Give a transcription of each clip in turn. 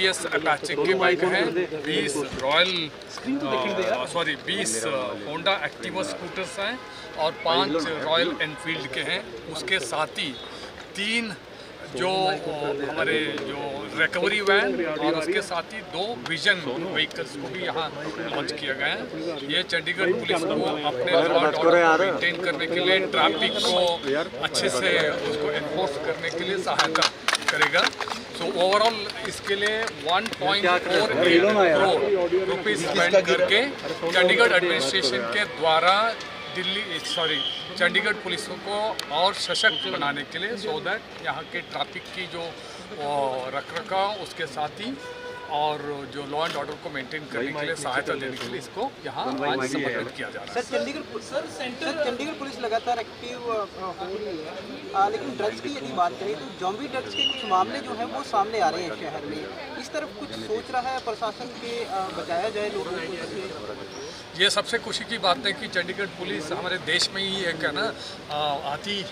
TVS Apache के bike हैं, 20 Honda Activa scooters हैं और 5 रॉयल एनफील्ड के हैं। उसके साथ ही 3 जो हमारे जो रिकवरी वैन और उसके साथ ही 2 विजन व्हीकल्स को भी यहाँ लॉन्च किया गया है। ये चंडीगढ़ पुलिस को अपने लॉ एंड ऑर्डर मेंटेन करने के लिए, ट्रैफिक को अच्छे से उसको एनफोर्स करने के लिए सहायता करेगा। तो ओवरऑल इसके लिए 1.48 करोड़ रुपीस स्पेंड करके चंडीगढ़ एडमिनिस्ट्रेशन के द्वारा चंडीगढ़ पुलिस को और सशक्त बनाने के लिए, सो दैट यहाँ के ट्रैफिक की जो रखरखाव उसके साथ ही और जो लॉ एंड ऑर्डर को मेंटेन करने के लिए सहायता देने के लिए इसको यहाँ आज समर्पित किया जा रहा है। सर चंडीगढ़ पुलिस लगातार एक्टिव हो रही है, लेकिन ड्रग्स की यदि बात करें तो जॉम्बी ड्रग्स के कुछ मामले जो हैं वो सामने आ रहे हैं शहर में। इस तरफ कुछ सोच रहा है प्रशासन के बचाया जाए लोगों को? ये सबसे खुशी की बात है कि चंडीगढ़ पुलिस हमारे देश में ही एक है ना अति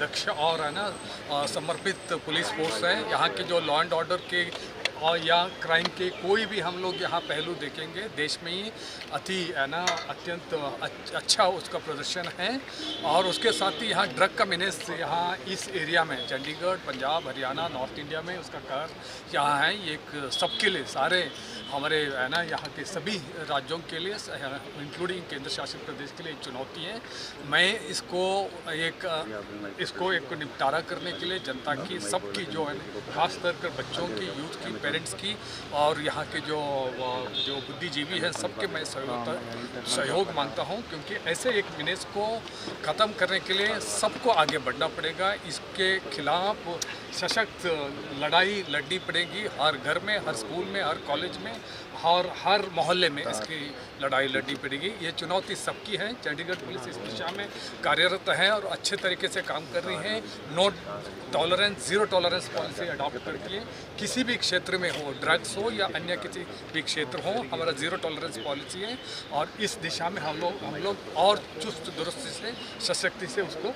दक्ष और है ना समर्पित पुलिस फोर्स है। यहाँ के जो लॉ एंड ऑर्डर के और या क्राइम के कोई भी हम लोग यहाँ पहलू देखेंगे, देश में ही अत्यंत अच्छा उसका प्रदर्शन है। और उसके साथ ही यहाँ ड्रग का मेनेस यहाँ इस एरिया में चंडीगढ़, पंजाब, हरियाणा, नॉर्थ इंडिया में उसका कार यहाँ है। ये एक सबके लिए, सारे हमारे है ना यहाँ के सभी राज्यों के लिए इंक्लूडिंग केंद्र शासित प्रदेश के लिए एक चुनौती है। मैं इसको एक निपटारा करने के लिए जनता की, सबकी जो है खास कर बच्चों की, यूथ की, पेरेंट्स की और यहाँ के जो बुद्धिजीवी हैं सबके मैं सहयोग मांगता हूँ, क्योंकि ऐसे एक मिनेस को ख़त्म करने के लिए सबको आगे बढ़ना पड़ेगा। इसके खिलाफ सशक्त लड़ाई लड़नी पड़ेगी, हर घर में, हर स्कूल में, हर कॉलेज में और हर मोहल्ले में इसकी लड़ाई लड़नी पड़ेगी। ये चुनौती सबकी है। चंडीगढ़ पुलिस इस दिशा में कार्यरत है और अच्छे तरीके से काम कर रही है। No tolerance, zero tolerance policy adopt करती है। किसी भी क्षेत्र में हो, ड्रग्स हो या अन्य किसी भी क्षेत्र हो, हमारा जीरो टॉलरेंस पॉलिसी है और इस दिशा में हम लोग और चुस्त दुरुस्ती से, सशक्ति से उसको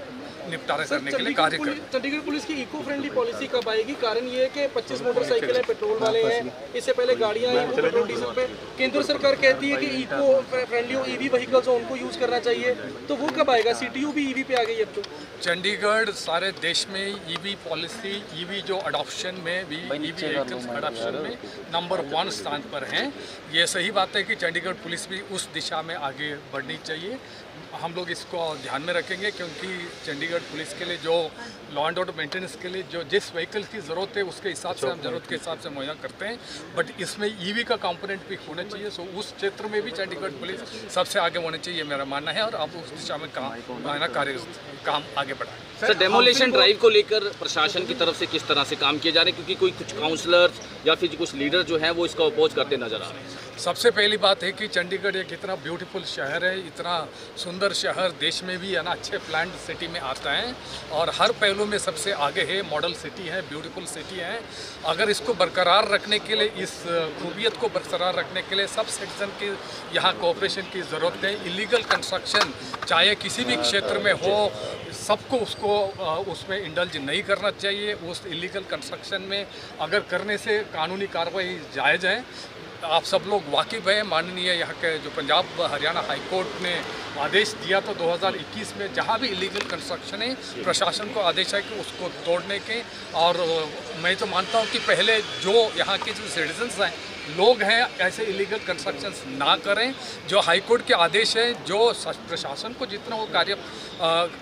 निपटारा करने के लिए कार्य कर रहे हैं। चंडीगढ़ पुलिस की इको फ्रेंडली पॉलिसी कब आएगी? कारण ये है कि 25 मोटरसाइकिलें पेट्रोल वाले हैं, इससे पहले गाड़ियां हैं वो पेट्रोल डीजल पे। केंद्र सरकार कहती है कि इको फ्रेंडली ईवी व्हीकल्स हो उनको यूज करना चाहिए, तो वो कब आएगा? सीटीयू भी ईवी पे आ गई है अब तो। चंडीगढ़ सारे देश में ईवी पॉलिसी, ईवी जो अडॉप्शन में भी, ईवी व्हीकल्स अडॉप्शन में नंबर 1 स्थान पर हैं। ये सही बात है कि चंडीगढ़ पुलिस भी उस दिशा में आगे बढ़नी चाहिए। हम लोग इसको ध्यान में रखेंगे, क्योंकि चंडीगढ़ पुलिस के लिए जो लॉ एंड ऑर्डर मेंटेनेंस के लिए जो जिस व्हीकल की ज़रूरत है उसके हिसाब से हम ज़रूरत के हिसाब से मुहैया करते हैं, बट इसमें ईवी का कंपोनेंट भी होना चाहिए। सो उस क्षेत्र में भी चंडीगढ़ पुलिस सबसे आगे होना चाहिए, मेरा मानना है। और अब उस दिशा में काम आगे बढ़ाएं। सर, डेमोलिशन ड्राइव को लेकर प्रशासन की तरफ से किस तरह से काम किया जा रहा है? क्योंकि कुछ काउंसलर्स या फिर कुछ लीडर जो हैं वो इसका अपोज करते नजर आ रहे हैं। सबसे पहली बात है कि चंडीगढ़ एक इतना ब्यूटीफुल शहर है, इतना सुंदर शहर, देश में भी है ना अच्छे प्लान्ड सिटी में आता है और हर पहलू में सबसे आगे है, मॉडल सिटी है, ब्यूटीफुल सिटी है। अगर इसको बरकरार रखने के लिए, इस खूबियत को बरकरार रखने के लिए सब सिटीजन की यहाँ कोऑपरेशन की ज़रूरत है। इलीगल कंस्ट्रक्शन चाहे किसी भी क्षेत्र में हो, सबको उसमें इंडल्ज नहीं करना चाहिए। उस इलीगल कंस्ट्रक्शन में अगर करने से कानूनी कार्रवाई जायज़ है। आप सब लोग वाकिफ़ हैं, माननीय यहाँ के जो पंजाब हरियाणा हाई कोर्ट ने आदेश दिया तो 2021 में जहाँ भी इलीगल कंस्ट्रक्शन है, प्रशासन को आदेश है कि उसको तोड़ने के। और मैं तो मानता हूँ कि पहले जो यहाँ के जो सिटीजन्स हैं, लोग हैं, ऐसे इलीगल कंस्ट्रक्शंस ना करें। जो हाई कोर्ट के आदेश है, जो प्रशासन को जितना वो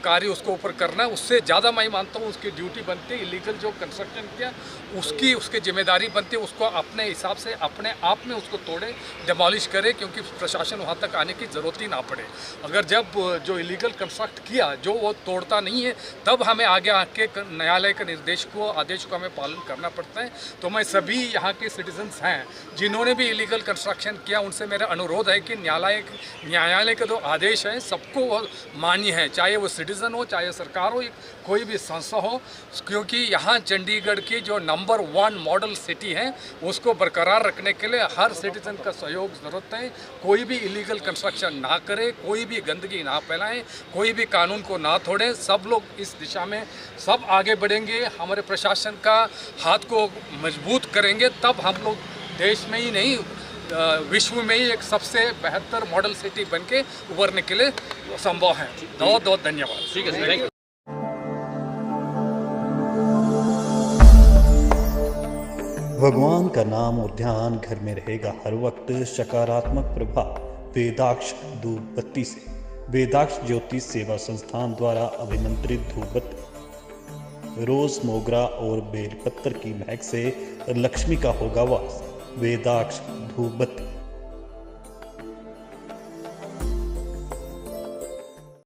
कार्य उसको ऊपर करना है, उससे ज़्यादा मैं मानता हूँ उसकी ड्यूटी बनती है। इलीगल जो कंस्ट्रक्शन किया उसकी जिम्मेदारी बनती है, उसको अपने हिसाब से अपने आप में उसको तोड़े, डिमोलिश करे, क्योंकि प्रशासन वहाँ तक आने की ज़रूरत ही ना पड़े। अगर जब जो इलीगल कंस्ट्रक्ट किया जो वो तोड़ता नहीं है, तब हमें आगे आके न्यायालय के निर्देश को, आदेश को हमें पालन करना पड़ता है। तो मैं सभी यहाँ के सिटीजन्स हैं जिन्होंने भी इलीगल कंस्ट्रक्शन किया, उनसे मेरा अनुरोध है कि न्यायालय का जो आदेश है सबको वो मान्य है, चाहे वो सिटीज़न हो, चाहे सरकार हो, कोई भी संस्था हो, क्योंकि यहाँ चंडीगढ़ की जो नंबर 1 मॉडल सिटी है उसको बरकरार रखने के लिए हर सिटीज़न का सहयोग ज़रूरत है। कोई भी इलीगल कंस्ट्रक्शन ना करे, कोई भी गंदगी ना फैलाएं, कोई भी कानून को ना तोड़ें। सब लोग इस दिशा में सब आगे बढ़ेंगे, हमारे प्रशासन का हाथ को मजबूत करेंगे, तब हम लोग देश में ही नहीं विश्व में ही एक सबसे बेहतर मॉडल सिटी बन के उभरने के लिए संभव है। बहुत बहुत धन्यवाद। ठीक है सर, थैंक यू। भगवान का नाम और ध्यान घर में रहेगा हर वक्त। सकारात्मक प्रभाव वेदाक्ष धूप बत्ती से। वेदाक्ष ज्योतिष सेवा संस्थान द्वारा अभिमंत्रित धूप बत्ती रोज, मोगरा और बेलपत्र की महक से लक्ष्मी का होगा वास। वेदाक्ष धूप बत्ती।